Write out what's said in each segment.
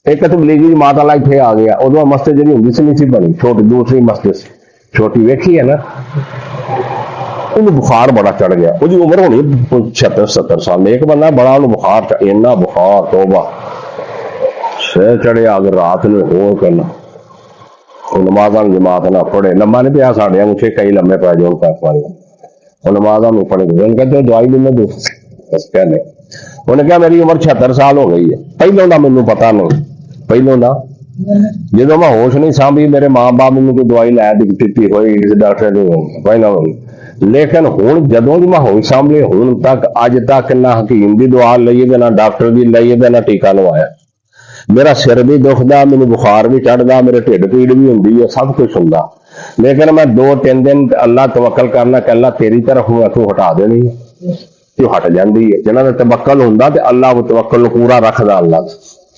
ایک تبلیغی جماعت والا اتنے آ گیا، ادو مسجد جی ہوں سی نہیں سی بنی، چھوٹی دوسری مسجد چھوٹی ویکھی ہے نا، انہوں بخار بڑا چڑھ گیا، وہ عمر ہونی 76-70 سال، ایک بندہ بڑا انہوں بخار اینا بخار توبہ سہ چڑھے اگر رات نے ہو کرنا نماز جماعت نہ پڑھے، لمبا نہیں پیا ساڑھے مجھے کئی لمبے پہ جو وہ نماز میں پڑھے گئے، ان کہتے دوائی بھی میں دوں بس کہنے انہیں کہا میری عمر 76 سال ہو گئی ہے، پہلوں نہ مجھے پتا نہیں، پہلوں نہ جدو میں ہوش نہیں سانبھی میرے ماں باپ مجھے کوئی دوائی لا دیتی ہوئی کسی ڈاکٹر نے پہلا ہوئی، لیکن ہوں جدوں بھی میں ہوش سانبھی ہوں تک اج تک نہ حکیم کی دعا لئیے نہ ڈاکٹر کی لئیے نہ ٹیکہ لوایا، میرا سر بھی دکھدا، مجھے بخار بھی چڑھتا، میرے ٹھڈ پیڑ بھی ہوندی ہے، سب کچھ ہوندا، لیکن میں 2-3 دن اللہ توکل کرنا کہ اللہ تیری طرف ہوں تو ہٹا دینی ہے، تو ہٹ جاندی ہے، جنہاں نے توکل ہوندا تے اللہ وہ توکل پورا رکھدا،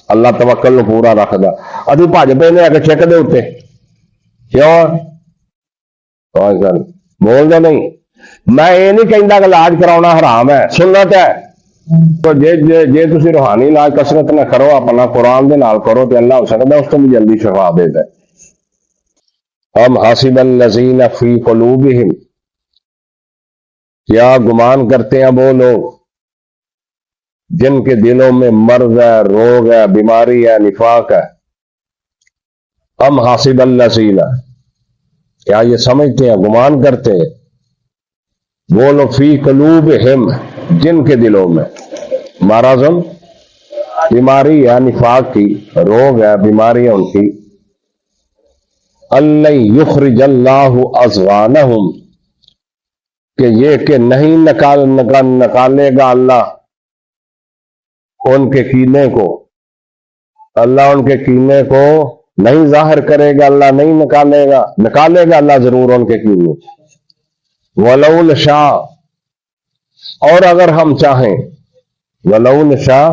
اللہ توکل پورا رکھدا، ابھی بھج پے نے اگے چیک دے اوتے کیوں بول دے نہیں، میں یہ نہیں کہندا کہ علاج کراؤنا حرام ہے، سنت ہے، تو جے تسی روحانی علاج کسرت نہ کرو اپنا قرآن دے نال کرو تے اللہ ہو سکتا اس کو بھی جلدی شفا دے دے۔ ہم حاسب الذین فی قلوبہم، کیا گمان کرتے ہیں وہ لوگ جن کے دلوں میں مرض ہے، روگ ہے، بیماری ہے، نفاق ہے، ہم حاسب الذین، کیا یہ سمجھتے ہیں گمان کرتے ہیں وہ لوگ فی قلوبہم جن کے دلوں میں مرض بیماری ہے، نفاق کی روگ ہے، بیماری ہے ان کی، اللہ یخرج اللہ اضغانہم، کہ یہ کہ نہیں نکالے گا اللہ ان کے کینے کو، اللہ ان کے کینے کو نہیں ظاہر کرے گا، اللہ نہیں نکالے گا اللہ ضرور ان کے کینے، وَلَوْ نَشَاءُ، اور اگر ہم چاہیں، وَلَوْ نَشَاءُ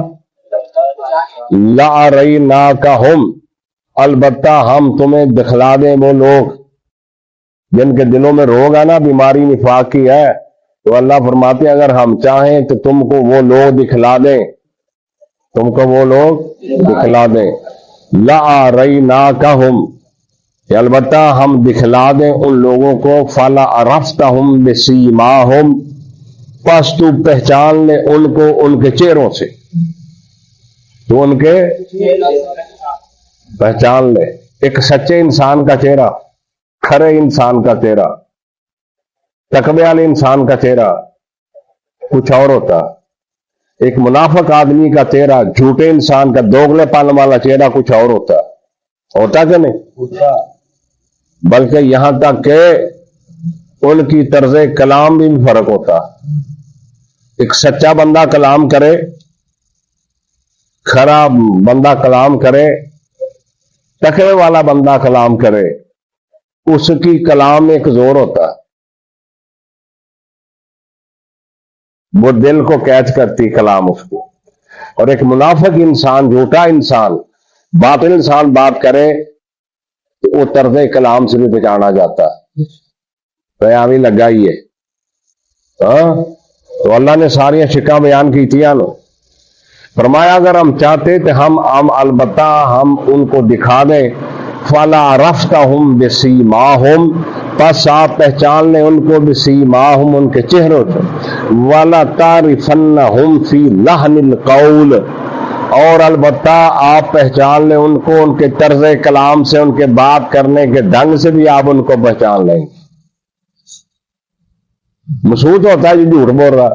لَأَرَيْنَاكَهُمْ، البتہ ہم تمہیں دکھلا دیں وہ لوگ جن کے دلوں میں روگ ہے نا، بیماری نفاق کی ہے، تو اللہ فرماتے ہیں اگر ہم چاہیں تو تم کو وہ لوگ دکھلا دیں، تم کو وہ لوگ دکھلا دیں، لَأَرَيْنَاكَهُمْ، کہ البتہ ہم دکھلا دیں ان لوگوں کو، فَلَعَرَفْتَهُمْ بِسِيمَاهُمْ، پس تو پہچان لے ان کو ان کے چہروں سے، تو ان کے پہچان لے، ایک سچے انسان کا چہرہ، کھرے انسان کا چہرہ، تقوی والے انسان کا چہرہ کچھ اور ہوتا، ایک منافق آدمی کا چہرہ، جھوٹے انسان کا دوگلے پن والا چہرہ کچھ اور ہوتا کہ نہیں، بلکہ یہاں تک کہ ان کی طرز کلام بھی فرق ہوتا، ایک سچا بندہ کلام کرے، کھرا بندہ کلام کرے، تقوی والا بندہ کلام کرے، اس کی کلام ایک زور ہوتا، وہ دل کو کیچ کرتی کلام اس کو، اور ایک منافق انسان، جھوٹا انسان، باطل انسان بات کرے تو وہ طرز کلام سے بھی پہچانا جاتا، بیانی لگا ہی ہے، تو اللہ نے ساری شکاں بیان کی تھی، فرمایا اگر ہم چاہتے تو ہم البتہ ہم ان کو دکھا دیں، فَلَعَرَفْتَهُمْ بِسِيمَاهُمْ، پس آپ پہچان لیں ان کو بِسِيمَاهُمْ ان کے چہروں سے، وَلَتَعْرِفَنَّهُمْ فِي لَحْنِ الْقَوْلِ، اور البتہ آپ پہچان لیں ان کو ان کے طرز کلام سے، ان کے بات کرنے کے ڈھنگ سے بھی آپ ان کو پہچان لیں گے، محسوس ہوتا ہے یہ جھوٹ بول رہا،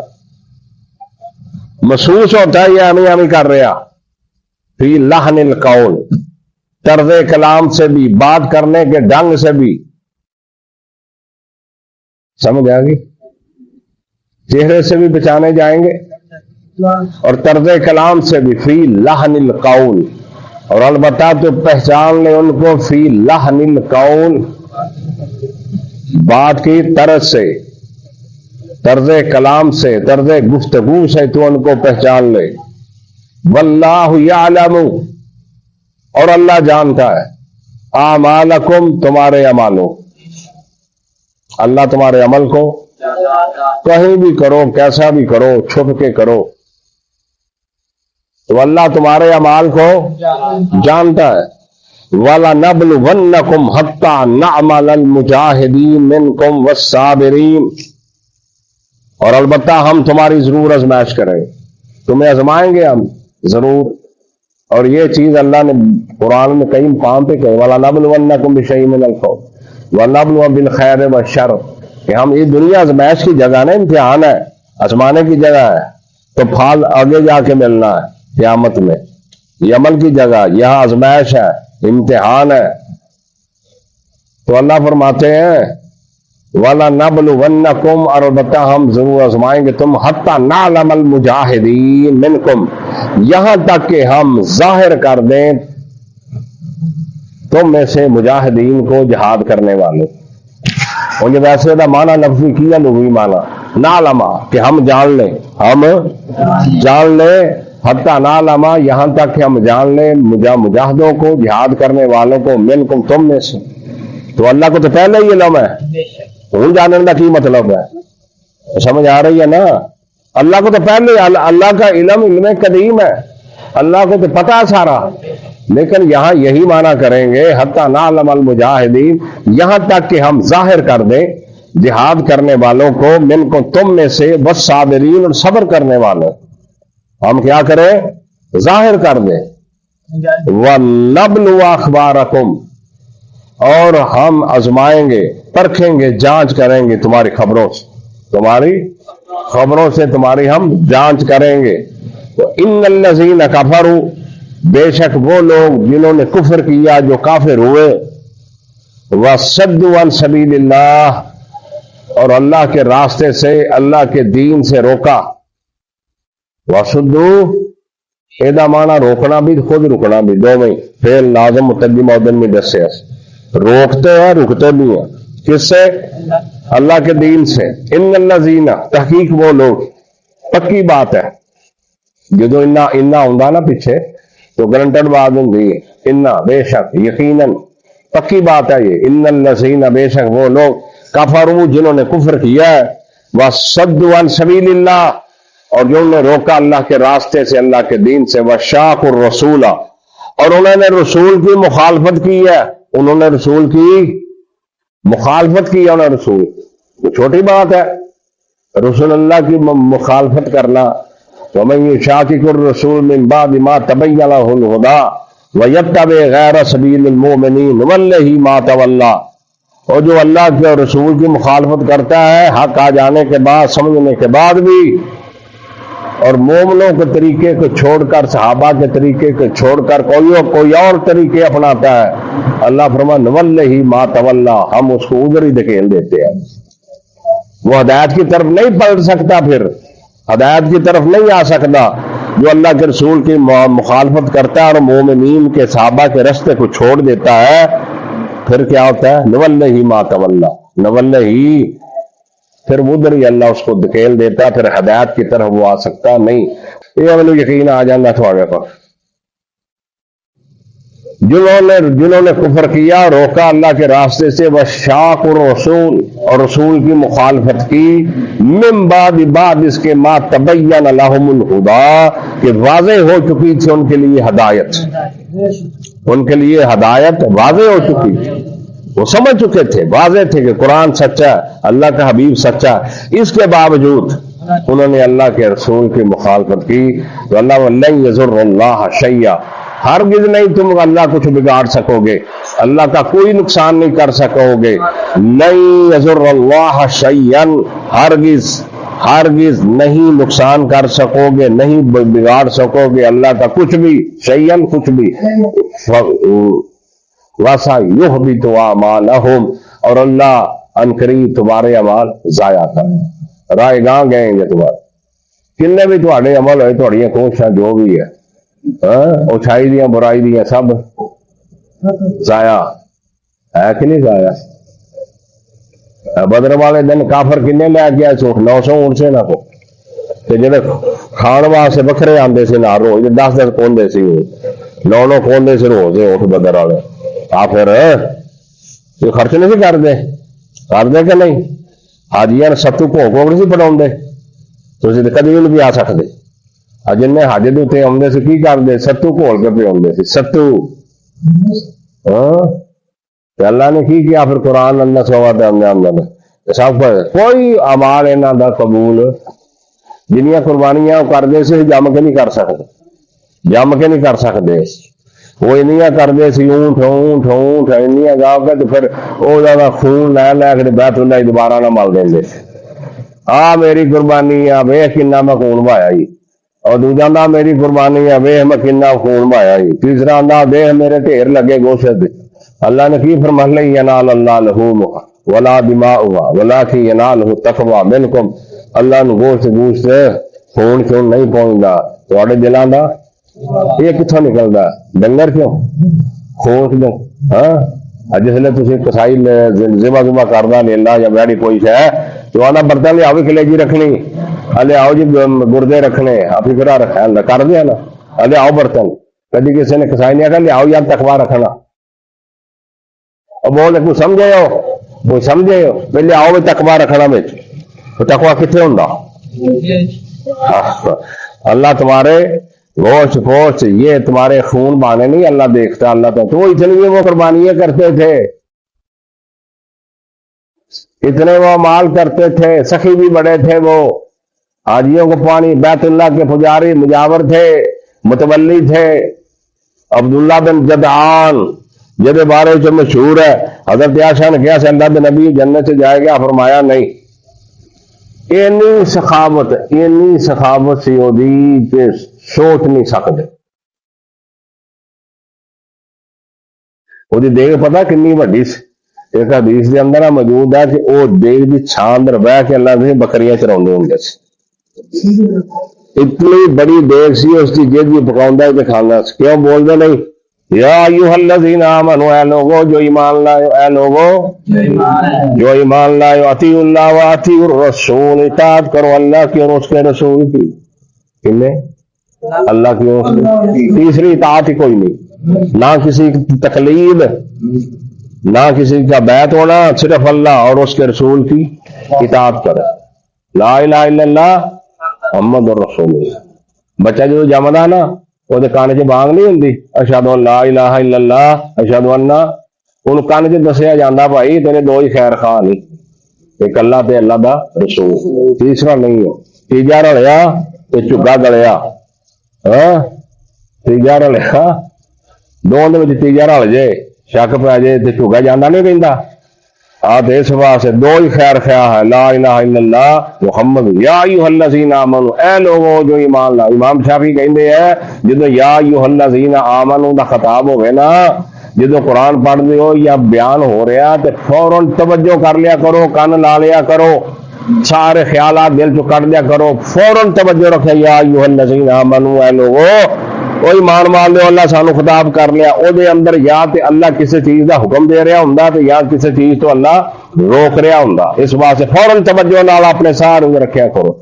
محسوس ہوتا ہے یہ آمی کر رہا، فی لحن القول، طرز کلام سے بھی، بات کرنے کے ڈھنگ سے بھی، سمجھ آ گئی، چہرے سے بھی پہچانے جائیں گے اور طرز کلام سے بھی، فی لحن القول، اور البتہ تو پہچان لے ان کو فی لحن القول، بات کی طرز سے، طرز کلام سے، طرز گفتگو سے تو ان کو پہچان لے، واللہ یعلم، اور اللہ جانتا ہے، اعمالکم، تمہارے عملوں، اللہ تمہارے عمل کو کہیں بھی کرو، کیسا بھی کرو، چھپ کے کرو، تو اللہ تمہارے اعمال کو جانتا ہے. وَلَنَبْلُوَنَّكُمْ حَتَّى نَعْمَلَ الْمُجَاهِدِينَ مِنْكُمْ وَالصَّابِرِينَ. اور البتہ ہم تمہاری ضرور آزمائش کریں گے, تمہیں آزمائیں گے ہم ضرور. اور یہ چیز اللہ نے قرآن میں کئی مقام پہ کہی, وَلَنَبْلُوَنَّكُمْ بِشَيْءٍ مِنَ الْخَوْفِ وَنَبْلُوَ بِالْخَيْرِ وَالشَّرِّ. کہ ہم یہ دنیا آزمائش کی جگہ نا, امتحان ہے, آزمانے کی جگہ ہے, تو پھل آگے جا کے ملنا ہے قیامت میں. یہ عمل کی جگہ, یہاں آزمائش ہے, امتحان ہے. تو اللہ فرماتے ہیں وَلَنَبْلُوَنَّكُمْ, اور البتہ ہم ضرور آزمائیں گے تم, حَتَّى نَعْلَمَ الْمُجَاهِدِينَ مِنْكُمْ, یہاں تک کہ ہم ظاہر کر دیں تم میں سے مجاہدین کو, جہاد کرنے والے. اور یہ ویسے دا معنی لفظی کیا لغوی معنی نعلما, کہ ہم جان لیں, ہم جان لیں, حتی نعلما, یہاں تک کہ ہم جان لیں مجاہدوں کو, جہاد کرنے والوں کو, منکم, تم میں سے. تو اللہ کو تو پہلے ہی علم ہے, ہوں جاننے کا کی مطلب ہے, سمجھ آ رہی ہے نا. اللہ کو تو پہلے, اللہ کا علم قدیم ہے, اللہ کو تو پتا سارا. لیکن یہاں یہی معنی کریں گے حتی نعلم المجاہدین, یہاں تک کہ ہم ظاہر کر دیں جہاد کرنے والوں کو, منکم, تم میں سے, والصابرین, اور صبر کرنے والوں. ہم کیا کریں, ظاہر کر دیں. وَنَبْلُوَ أَخْبَارَكُمْ, اور ہم آزمائیں گے, پرکھیں گے, جانچ کریں گے تمہاری خبروں سے, تمہاری خبروں سے تمہاری ہم جانچ کریں گے. وَإِنَّ الَّذِينَ كَفَرُوا, بے شک وہ لوگ جنہوں نے کفر کیا, جو کافر ہوئے, وَصَدُّوا عَن سَبِيلِ اللَّهِ, اور اللہ کے راستے سے, اللہ کے دین سے روکا. وَصُدُّوا, ایدہ مانا روکنا بھی, خود رکنا بھی, دو میں فعل لازم متقدم مؤدن میں دس سے روکتے ہیں, رکتے بھی ہیں. کس سے؟ اللہ کے دین سے. ان الذین, تحقیق وہ لوگ, پکی بات ہے, جو انا ہوں نا پیچھے تو گرنٹڈ بات ہوں گی, انا بے شک, یقیناً, پکی بات ہے یہ. ان الذین, بے شک وہ لوگ, کفروا, جنہوں نے کفر کیا ہے, وصدوا عن سبیل اللہ, اور جنہوں نے روکا اللہ کے راستے سے, اللہ کے دین سے, وشاقوا الرسول, اور انہوں نے رسول کی مخالفت کی ہے, انہوں نے رسول کی مخالفت کی ہے. انہوں نے رسول, چھوٹی بات ہے رسول اللہ کی مخالفت کرنا. وَمَن يُشَاقِقِ الرَّسُولَ مِن بَعْدِ مَا تَبَيَّنَ لَهُ الْهُدَىٰ وَيَتَّبِعْ غَيْرَ سَبِيلِ الْمُؤْمِنِينَ نُوَلِّهِ مَا تَوَلَّىٰ. اور جو اللہ کے اور رسول کی مخالفت کرتا ہے حق آ جانے کے بعد, سمجھنے کے بعد بھی, اور مومنوں کے طریقے کو چھوڑ کر, صحابہ کے طریقے کو چھوڑ کر کوئی اور طریقے اپناتا ہے, اللہ فرماتا نُوَلِّهِ مَا تَوَلَّىٰ, ہم اس کو ادھر ہی دھکیل دیتے ہیں. وہ ہدایت کی طرف نہیں پلٹ سکتا, پھر ہدایت کی طرف نہیں آ سکتا. جو اللہ کے رسول کی مخالفت کرتا ہے اور مومنین کے, صحابہ کے رستے کو چھوڑ دیتا ہے, پھر کیا ہوتا ہے, نُوَلِّهِ مَا تَوَلَّىٰ, نُوَلِّهِ, پھر ادھر ہی اللہ اس کو دھکیل دیتا, پھر ہدایت کی طرف وہ آ سکتا نہیں. یہ ہمیں یقین آ جانا تھوڑے پر. جنہوں نے کفر کیا, روکا اللہ کے راستے سے, وشاقوا الرسول, اور رسول کی مخالفت کی, من بعد اس کے, ما تبین لہم الہدیٰ, کہ واضح ہو چکی تھی ان کے لیے ہدایت, ان کے لیے ہدایت واضح ہو چکی تھی, وہ سمجھ چکے تھے, واضح تھے کہ قرآن سچا ہے, اللہ کا حبیب سچا ہے. اس کے باوجود انہوں نے اللہ کے رسول کی مخالفت کی. تو اللہ وَلَن يَضُرَّ اللَّهَ شَيْئًا, ہرگز نہیں تم اللہ کچھ بگاڑ سکو گے, اللہ کا کوئی نقصان نہیں کر سکو گے. لَن يَضُرَّ اللَّهَ شَيْئًا, ہرگز نہیں نقصان کر سکو گے, نہیں بگاڑ سکو گے اللہ کا کچھ بھی, شیئن کچھ بھی. وَسَيُحْبِطُ أَعْمَالَهُمْ, اور اللہ انقریب تمہارے اعمال ضائع کر, رائے گاں گئیں گے تمہارے. کنے بھی تھوڑے عمل ہوئے, تھوڑیاں کوششاں جو بھی ہے, اچھائی دیاں برائی دیاں, سب ضائع ہے کہ نہیں ضائع. بدر والے دن کافر کنے لے گیا سوٹ 900 اونٹ سے نہ کو, جڑے کھان واسطے بکھرے آندے سے نہ روز 10 کوندے سی, 9 کوندے سے روز اونٹ بدر والے. کافر یہ خرچ نہیں سی کر دے کہ نہیں. حاجیاں ستو بھوگ نہیں سی پڑھاؤندے, تسی تے کدی بھی آ سکدے. جن حج دے اتنے آتے سے کی کرتے ستو گھول کے پیا سی ستو اللہ نے کی کیا پھر قرآن اللہ سوا سب کوئی امال انہوں دا قبول جنیاں قربانیاں کرتے سے جم کے نہیں کر سکتے جم کے نہیں کر سکتے وہ انیاں کرتے سی اونٹ اونٹ اونٹ انیاں گا کے تو پھر وہ خون لے لے کے بیت اللہ دوبارہ نہ مل دیں میری قربانی آ ویخ کنا میں خون بہایا جی اور دوجا نہ میری قربانی ہے ویخ میں کنا خون بہایا جی تیسرا آدھا دیکھ میرے ڈھیر لگے گوشت اللہ نے کی فرما لئی ینال اللہ لحومھا ولا دماؤھا ولکن ینالہ التقوی منکم اللہ نو گوشت خون کیوں نہیں پہنچتا تھوڑے دلاں دا یہ کتوں نکلتا ڈنگر کیوں خون کیوں جسے تھی کسائی ذبح کرنا لیلا یا بیڑی کوئی ہے تو آنا برتن لیاؤ کلیجی رکھنی لیاؤ جی گردے رکھنے فکرا رکھا کر دیا نا لیاؤ برتن کدی کسی نے کسائی نہیں آ لیاؤ یار تقوی رکھنا بول کوئی سمجھے ہو کوئی سمجھے ہو پہ لیاؤ بھی تقوی رکھنا بچ تقوی کتنے ہوں اللہ تمہارے گوشت پوشت یہ تمہارے خون بانے نہیں اللہ دیکھتا اللہ تو اتنی وہ قربانیاں کرتے تھے اتنے وہ مال کرتے تھے سخی بھی بڑے تھے وہ حاجیوں کو پانی بیت اللہ کے پجاری مجاور تھے متولی تھے عبداللہ بن جدعان جدے بارے سے مشہور ہے حضرت عائشہ نے کیا سے اللہ بن نبی جنت سے جائے گا فرمایا نہیں اینی سخاوت سی ہوگی کہ سوچ نہیں سکتے وہ دیکھ پتا کنی وڈی ایک حدیث کے اندر موجود ہے کہ وہ دیکھ دی چھان در بہ کے اللہ نے بکریاں چراؤں ہوں اتنی بڑی دیکھ سی اس کی جد بھی پکاؤں تے کھانا کیوں بول دے نہیں یا ایھا الذین آمنوا اے لوگو جو ایمان لائے اے لوگو جو ایمان لائے اطیعوا اللہ و اطیعوا الرسول اطاعت کرو اللہ کی اور اس کے رسول کی کنے اللہ کی اور تیسری اطاعت ہی کوئی نہیں نہ کسی کی تقلید نہ کسی کا بیعت ہونا صرف اللہ اور اس کے رسول کی اطاعت کرو لا الہ الا اللہ محمد رسول اللہ بچہ جو جمدا نا وہ کان چ بانگ نہیں ہوندی اشہد ان لا الہ الا اللہ اشہد ان ان کان چ دسیا جاندہ بھائی تیرے دو ہی خیر خواہ نہیں ایک اللہ تے اللہ دا رسول تیسرا نہیں ہو تیجا رلیا تے چگا گلیا تیجا رلیا دونوں میں تیجا رل جائے شک پہ جائے تے چگا جانا نہیں رہندا اس واسطے دو ہی خیر خواہ ہے لا الہ الا اللہ محمد یا ایھا الذین آمنوا اے لوگو جو ایمان لا امام شافعی کہندے ہیں جدو یا ایھا الذین آمنوا دا خطاب ہوئے نا جدو قرآن پڑھ دے ہو یا بیان ہو رہا تے فوراً توجہ کر لیا کرو کان لا لیا کرو سارے خیالات دل چو کر دیا کرو فوراً توجہ رکھے یا ایھا الذین آمنوا اے لوگو کوئی مان مان لو اللہ سانو خطاب کر لیا او دے اندر یا تے اللہ کسی چیز دا حکم دے رہا ہوندا تے یا کسی چیز تو اللہ روک رہا ہوندا اس واسطے فوراً توجہ نال اپنے سارے رکھیا کرو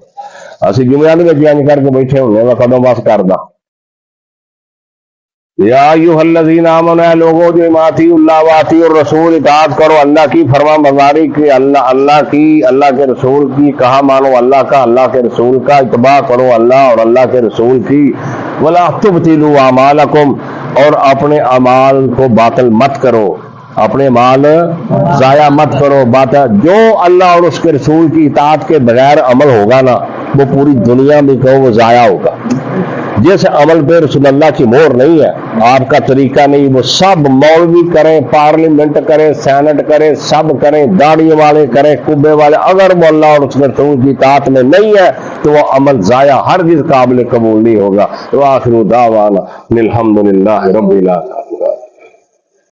اسی جمعہ دے وچ بیان کر کے بیٹھے ہونے وا کدوں بس کردا یا ایھا الذین آمنوا اے لوگو جو اطیعوا اللہ و اطیعوا الرسول اطاعت کرو اللہ کی فرما برداری کی اللہ کی اللہ کے رسول کی کہا مانو اللہ کا اللہ کے رسول کا اتباع کرو اللہ اور اللہ کے رسول کی ولا تبطلوا اعمالکم اور اپنے اعمال کو باطل مت کرو اپنے مال ضائع مت کرو باطل جو اللہ اور اس کے رسول کی اطاعت کے بغیر عمل ہوگا نا وہ پوری دنیا میں کہو وہ ضائع ہوگا جس عمل پہ رسول اللہ کی مہر نہیں ہے آپ کا طریقہ نہیں وہ سب مولوی کریں پارلیمنٹ کریں سینٹ کریں سب کریں داڑھی والے کریں کبے والے اگر وہ اللہ اور اس کے رسول کی اطاعت میں نہیں ہے تو وہ عمل ضائع ہرگز قابل قبول نہیں ہوگا وآخر دعوانا الحمدللہ رب العالمین